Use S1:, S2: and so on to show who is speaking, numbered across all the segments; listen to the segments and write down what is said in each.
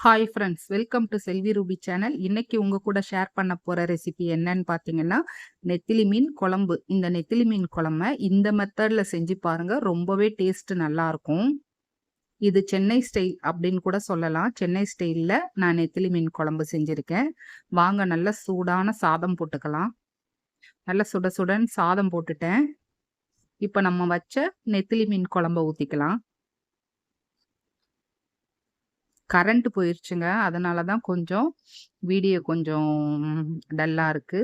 S1: Hi friends, welcome to Selvi Ruby channel. இன்னைக்கு உங்க கூட ஷேர் பண்ண போற ரெசிபி என்னன்னு பார்த்தீங்கன்னா, நெத்திலி மீன் குழம்பு. இந்த நெத்திலி மீன் குழம்ப இந்த மெத்தட்ல செஞ்சு பாருங்க. ரொம்பவே டேஸ்ட் நல்லா இருக்கும். இது சென்னை ஸ்டைல் அப்படின்னு கூட சொல்லலாம். சென்னை ஸ்டைல்ல நான் நெத்திலி மீன் குழம்பு செஞ்சிருக்கேன். வாங்க நல்ல சூடான சாதம் போட்டுக்கலாம். நல்ல சுட சுடன்னு சாதம் போட்டுட்டேன். இப்ப நம்ம வச்ச நெத்திலி மீன் குழம்ப ஊத்திக்கலாம். கரண்ட் போயிருச்சுங்க. அதனால தான் கொஞ்சம் வீடியோ கொஞ்சம் டல்லா இருக்கு.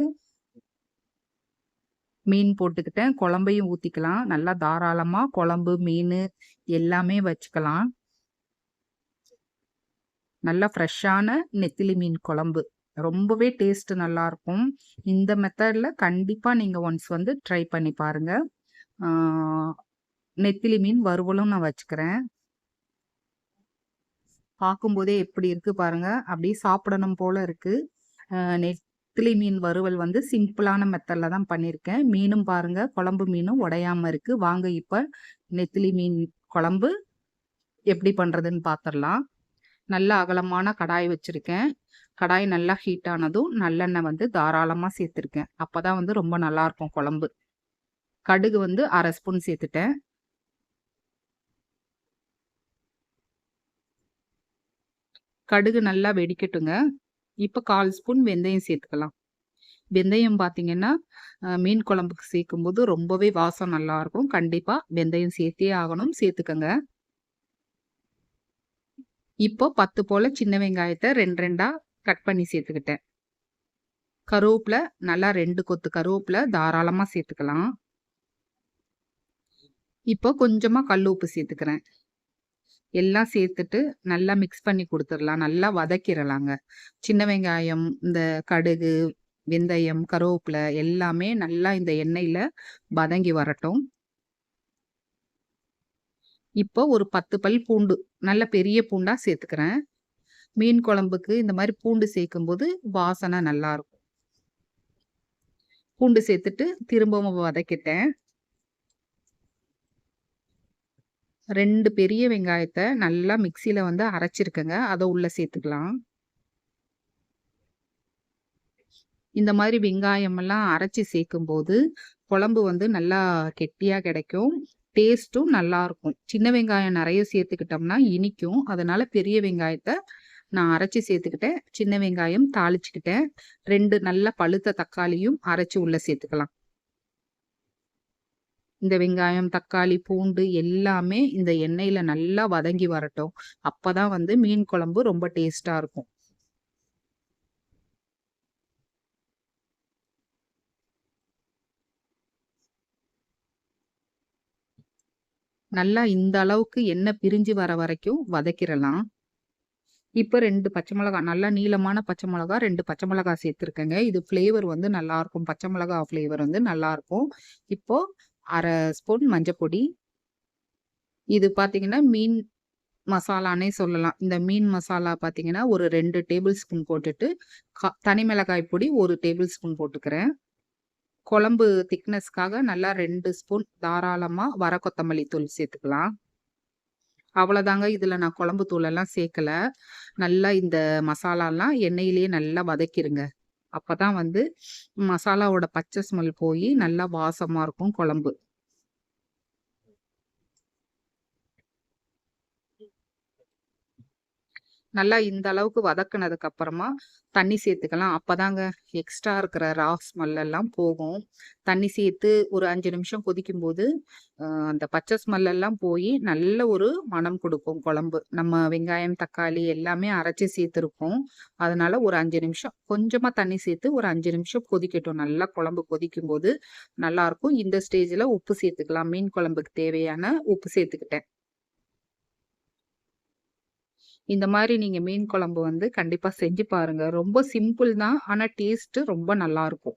S1: மீன் போட்டுக்கிட்டேன். குழம்பையும் ஊத்திக்கலாம். நல்லா தாராளமா குழம்பு, மீனு எல்லாமே வச்சுக்கலாம். நல்லா ஃப்ரெஷ்ஷான நெத்திலி மீன் குழம்பு. ரொம்பவே டேஸ்ட் நல்லாருக்கும். இந்த மெத்தட்ல கண்டிப்பா நீங்க ஒன்ஸ் வந்து ட்ரை பண்ணி பாருங்க. ஆ நெத்திலி மீன் வறுவலும் நான் வச்சுக்கிறேன். பார்க்கும்போதே எப்படி இருக்கு பாருங்க. அப்படியே சாப்பிடணும் போல இருக்கு. நெத்திலி மீன் வறுவல் வந்து சிம்பிளான மெத்தட்ல தான் பண்ணியிருக்கேன். மீனும் பாருங்க, குழம்பு மீனும் உடையாம இருக்கு. வாங்க இப்ப நெத்திலி மீன் குழம்பு எப்படி பண்றதுன்னு பார்த்துடலாம். நல்ல அகலமான கடாய் வச்சிருக்கேன். கடாய் நல்லா ஹீட் ஆனதும் நல்லெண்ணெய் வந்து தாராளமா சேர்த்துருக்கேன். அப்பதான் வந்து ரொம்ப நல்லா இருக்கும் குழம்பு. கடுகு வந்து 1/2 ஸ்பூன் சேர்த்துட்டேன். கடுகு நல்லா வெடிக்கட்டுங்க. இப்ப 1/4 ஸ்பூன் வெந்தயம் சேர்த்துக்கலாம். வெந்தயம் பார்த்தீங்கன்னா, மீன் குழம்புக்கு சேர்க்கும்போது ரொம்பவே வாசம் நல்லாருக்கும். கண்டிப்பா வெந்தயம் சேர்த்தே ஆகணும். சேர்த்துக்கங்க. இப்போ 10 போல சின்ன வெங்காயத்த 2 2ஆ கட் பண்ணி சேர்த்துக்கிட்டேன். கருவேப்பில நல்லா 2 கொத்து கருவேப்பில தாராளமா சேர்த்துக்கலாம். இப்போ கொஞ்சமா கல் உப்பு சேர்த்துக்கிறேன். எல்லாம் சேர்த்துட்டு நல்லா மிக்ஸ் பண்ணி குடுத்துறலாம். நல்லா வதக்கிறலாங்க. சின்ன வெங்காயம், இந்த கடுகு, வெந்தயம், கருவேப்பில எல்லாமே நல்லா இந்த எண்ணெயில வதங்கி வரட்டும். இப்போ ஒரு 10 பல் பூண்டு, நல்ல பெரிய பூண்டா சேர்த்துக்கிறேன். மீன் குழம்புக்கு இந்த மாரி பூண்டு சேர்க்கும்போது வாசனை நல்லாருக்கும். பூண்டு சேர்த்துட்டு திரும்பவும் வதக்கிட்டேன். 2 பெரிய வெங்காயத்த நல்லா மிக்ஸியில வந்து அரைச்சிருக்கேங்க. அத உள்ள சேர்த்துக்கலாம். இந்த மாரி வெங்காயமெல்லாம் அரைச்சு சேர்க்கும்போது, குழம்பு வந்து நல்லா கெட்டியா கிடைக்கும். டேஸ்ட்டும் நல்லாருக்கும். சின்ன வெங்காயம் நெறைய சேர்த்துக்கிட்டோம்னா இனிக்கும். அதனால பெரிய வெங்காயத்த நான் அரைச்சு சேர்த்துக்கிட்டேன். சின்ன வெங்காயம் தாளிச்சுக்கிட்டேன். 2 நல்ல பழுத்த தக்காளியும் அரைச்சு உள்ள சேர்த்துக்கலாம். இந்த வெங்காயம், தக்காளி, பூண்டு எல்லாமே இந்த எண்ணெயில நல்லா வதங்கி வரட்டும். அப்பதான் வந்து மீன் குழம்பு ரொம்ப டேஸ்ட்டா இருக்கும். நல்லா இந்த அளவுக்கு எண்ணெய் பிரிஞ்சு வர வரைக்கும் வதக்கிரலாம். இப்ப 2 பச்சை மிளகா, நல்லா நீளமான பச்சை மிளகா 2 பச்சை மிளகா சேர்த்துருக்கேங்க. இது ஃப்ளேவர் வந்து நல்லாருக்கும். பச்சை மிளகா ஃப்ளேவர் வந்து நல்லாருக்கும். இப்போ 1/2 ஸ்பூன் மஞ்சப்பொடி. இது பார்த்தீங்கன்னா, மீன் மசாலான்னே சொல்லலாம். இந்த மீன் மசாலா பார்த்தீங்கன்னா, ஒரு 2 டேபிள் ஸ்பூன் போட்டுட்டு, தனி மிளகாய் பொடி 1 டேபிள் ஸ்பூன் போட்டுக்கிறேன். குழம்பு திக்னஸ்க்காக நல்லா 2 ஸ்பூன் தாராளமா வர கொத்தமல்லி தூள் சேர்த்துக்கலாம். அவ்வளோதாங்க. இதுல நான் குழம்பு தூளெல்லாம் சேர்க்கல. நல்லா இந்த மசாலாலாம் எண்ணெயிலேயே நல்லா வதக்கிருங்க. அப்பதான் வந்து மசாலாவோட பச்சை ஸ்மெல் போயி நல்லா வாசமா இருக்கும் குழம்பு. நல்லா இந்த அளவுக்கு வதக்குனதுக்கு அப்புறமா தண்ணி சேர்த்துக்கலாம். அப்பதாங்க எக்ஸ்ட்ரா இருக்கிற ரா ஸ்மெல் எல்லாம் போகும். தண்ணி சேர்த்து ஒரு 5 நிமிஷம் கொதிக்கும்போது, அந்த பச்சை ஸ்மெல் எல்லாம் போயி நல்ல ஒரு மணம் குடுக்கும் குழம்பு. நம்ம வெங்காயம், தக்காளி எல்லாமே அரைச்சு சேர்த்துருக்கோம். அதனால ஒரு 5 நிமிஷம் கொஞ்சமா தண்ணி சேர்த்து ஒரு 5 நிமிஷம் கொதிக்கட்டும். நல்லா குழம்பு கொதிக்கும்போது நல்லாருக்கும். இந்த ஸ்டேஜ்ல உப்பு சேர்த்துக்கலாம். மீன் குழம்புக்கு தேவையான உப்பு சேர்த்துக்கிட்டேன். இந்த மாரி நீங்க மீன் குழம்பு வந்து கண்டிப்பா செஞ்சு பாருங்க. ரொம்ப சிம்பிள் தான். ஆனா டேஸ்ட்டு ரொம்ப நல்லாருக்கும்.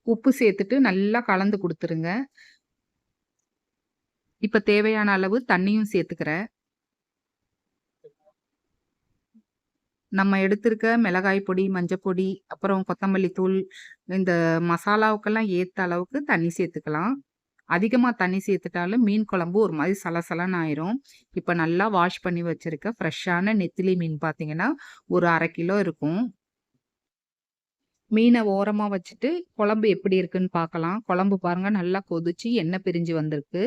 S1: உப்பு சேர்த்துட்டு நல்லா கலந்து குடுத்துருங்க. இப்ப தேவையான அளவு தண்ணியும் சேர்த்துக்கிறேன். நம்ம எடுத்திருக்க மிளகாய் பொடி, மஞ்சப்பொடி, அப்புறம் கொத்தமல்லி தூள், இந்த மசாலாவுக்கெல்லாம் ஏத்த அளவுக்கு தண்ணி சேர்த்துக்கலாம். அதிகமா தண்ணி சேர்த்துட்டாலும் மீன் குழம்பு ஒரு மாதிரி சலசலன்னு ஆயிரும். இப்ப நல்லா வாஷ் பண்ணி வச்சிருக்க ஃப்ரெஷ்ஷான நெத்திலி மீன் பார்த்தீங்கன்னா, ஒரு 1/2 கிலோ இருக்கும். மீன ஓரமா வச்சுட்டு குழம்பு எப்படி இருக்குன்னு பார்க்கலாம். குழம்பு பாருங்க நல்லா கொதிச்சு எண்ணெய் பிரிஞ்சு வந்திருக்கு.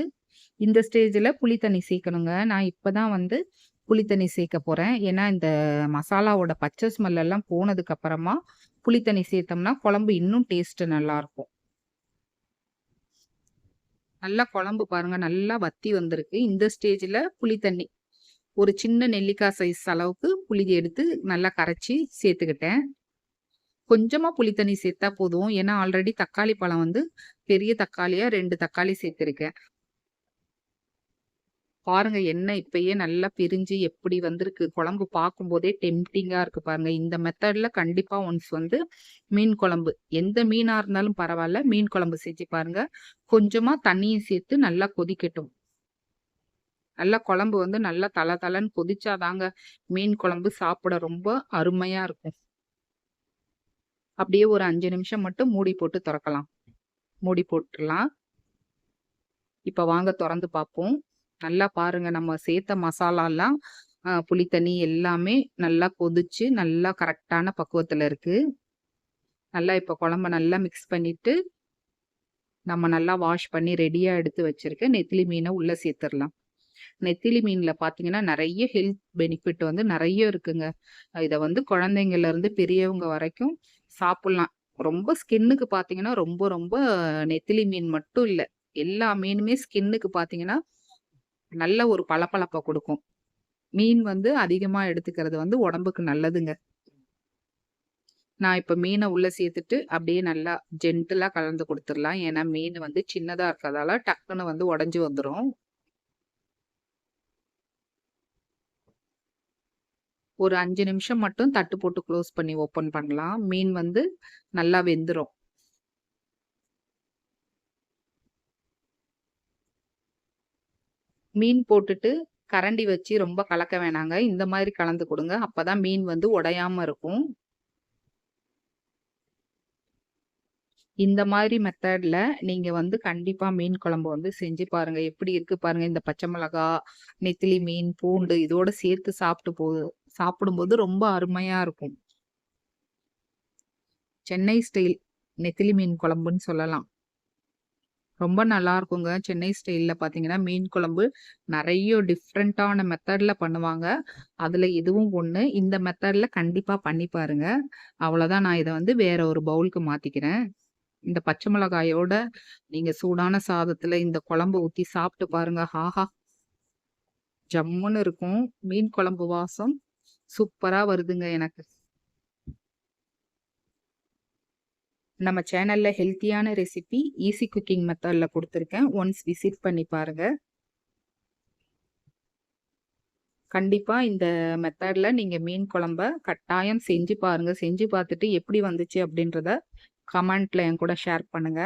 S1: இந்த ஸ்டேஜ்ல புளி தண்ணி சேர்க்கணுங்க. நான் இப்ப தான் வந்து புளி தண்ணி சேர்க்க போறேன். ஏன்னா, இந்த மசாலாவோட பச்சை ஸ்மெல் எல்லாம் போனதுக்கு அப்புறமா புளி தண்ணி சேர்த்தோம்னா குழம்பு இன்னும் டேஸ்ட் நல்லாருக்கும். நல்லா குழம்பு பாருங்க நல்லா வத்தி வந்திருக்கு. இந்த ஸ்டேஜ்ல புளி தண்ணி ஒரு சின்ன நெல்லிக்காய் சைஸ் அளவுக்கு புளி எடுத்து நல்லா கரைச்சு சேர்த்துக்கிட்டேன். கொஞ்சமா புளி தண்ணி சேர்த்தா போதும். ஏன்னா ஆல்ரெடி தக்காளி பழம் வந்து பெரிய தக்காளியா 2 தக்காளி சேர்த்திருக்கேன். பாருங்க எண்ணெய் இப்பயே நல்லா பிரிஞ்சு எப்படி வந்திருக்கு. குழம்பு பார்க்கும்போதே டெம்ப்டிங்கா இருக்கு பாருங்க. இந்த மெத்தட்ல கண்டிப்பா ஒன்ஸ் வந்து மீன் குழம்பு எந்த மீனா இருந்தாலும் பரவால்ல. மீன் குழம்பு செஞ்சு பாருங்க. கொஞ்சமா தண்ணியும் சேர்த்து நல்லா கொதிக்கட்டும். நல்லா குழம்பு வந்து நல்லா தல தலன்னு கொதிச்சாதாங்க மீன் குழம்பு சாப்பிட ரொம்ப அருமையா இருக்கும். அப்படியே ஒரு 5 நிமிஷம் மட்டும் மூடி போட்டு தொறக்கலாம். மூடி போட்டுறலாம். இப்ப வாங்க தொறந்து பார்ப்போம். நல்லா பாருங்க நம்ம சேர்த்த மசாலாலாம் புளி தண்ணி எல்லாமே நல்லா கொதிச்சு, நல்லா கரெக்ட்டான பக்குவத்துல இருக்கு. நல்லா இப்ப குழம்ப நல்லா மிக்ஸ் பண்ணிட்டு, நம்ம நல்லா வாஷ் பண்ணி ரெடியா எடுத்து வச்சிருக்க நெத்திலி மீன உள்ள சேர்த்துறலாம். நெத்திலி மீன்ல பார்த்தீங்கன்னா, நெறைய ஹெல்த் பெனிஃபிட் வந்து நெறைய இருக்குங்க. இத வந்து குழந்தைங்கள்ல இருந்து பெரியவங்க வரைக்கும் சாப்பிடலாம். ரொம்ப ஸ்கின்னுக்கு பார்த்தீங்கன்னா, ரொம்ப ரொம்ப நெத்திலி மீன் மட்டும் இல்ல. எல்லா மீனுமே ஸ்கின்னுக்கு பார்த்தீங்கன்னா, நல்ல ஒரு பளபளப்ப குடுக்கும். மீன் வந்து அதிகமா எடுத்துக்கிறது வந்து உடம்புக்கு நல்லதுங்க. நான் இப்ப மீன உள்ள சேர்த்துட்டு, அப்படியே நல்லா ஜென்டிலா கலந்து குடுத்துறலாம். ஏன்னா, மீன் வந்து சின்னதா இருக்கறதால டக்குன்னு வந்து உடைஞ்சு வந்துரும். ஒரு 5 நிமிஷம் மட்டும் தட்டு போட்டு க்ளோஸ் பண்ணி ஓப்பன் பண்ணலாம். மீன் வந்து நல்லா வெந்துரும். மீன் போட்டுட்டு கரண்டி வச்சு ரொம்ப கலக்க வேணாங்க. இந்த மாதிரி கலந்து குடுங்க. அப்பதான் மீன் வந்து உடையாம இருக்கும். இந்த மாதிரி மெத்தட்ல நீங்க வந்து கண்டிப்பா மீன் குழம்பு வந்து செஞ்சு பாருங்க. எப்படி இருக்கு பாருங்க. இந்த பச்சை மிளகா, நெத்திலி மீன், பூண்டு இதோட சேர்த்து சாப்பிடும்போது ரொம்ப அருமையா இருக்கும். சென்னை ஸ்டைல் நெத்திலி மீன் குழம்புன்னு சொல்லலாம். ரொம்ப நல்லா இருக்குங்க. சென்னை ஸ்டைல்ல பார்த்தீங்கன்னா, மீன் குழம்பு நெறைய டிஃப்ரெண்ட்டான மெத்தட்ல பண்ணுவாங்க. அதுல இதுவும் ஒண்ணு. இந்த மெத்தட்ல கண்டிப்பா பண்ணி பாருங்க. அவ்வளோதான் நான் இத வந்து வேற ஒரு பவுலுக்கு மாத்திக்கிறேன். இந்த பச்சை மிளகாயோட நீங்க சூடான சாதத்துல இந்த குழம்பு ஊத்தி சாப்பிட்டு பாருங்க. ஆஹா! ஜம்முன்னு இருக்கும். மீன் குழம்பு வாசம் சூப்பரா வருதுங்க எனக்கு. நம்ம சேனல்ல ஹெல்த்தியான ரெசிபி, ஈஸி குக்கிங் மெத்தட்ல குடுத்துருக்கேன். ஒன்ஸ் விசிட் பண்ணி பாருங்க. கண்டிப்பா இந்த மெத்தட்ல நீங்க மீன் குழம்ப கட்டாயம் செஞ்சு பாருங்க. செஞ்சு பார்த்துட்டு எப்படி வந்துச்சு அப்படின்றத கமெண்ட்ல என் கூட ஷேர் பண்ணுங்க.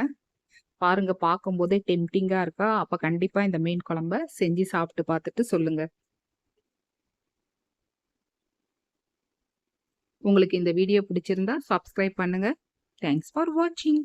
S1: பாருங்க பார்க்கும்போதே டெம்ப்டிங்கா இருக்கா? அப்ப கண்டிப்பா இந்த மீன் குழம்ப செஞ்சு சாப்பிட்டு பார்த்துட்டு சொல்லுங்க. உங்களுக்கு இந்த வீடியோ பிடிச்சிருந்தா சப்ஸ்கிரைப் பண்ணுங்க. தேங்க்ஸ் ஃபார் வாட்சிங்.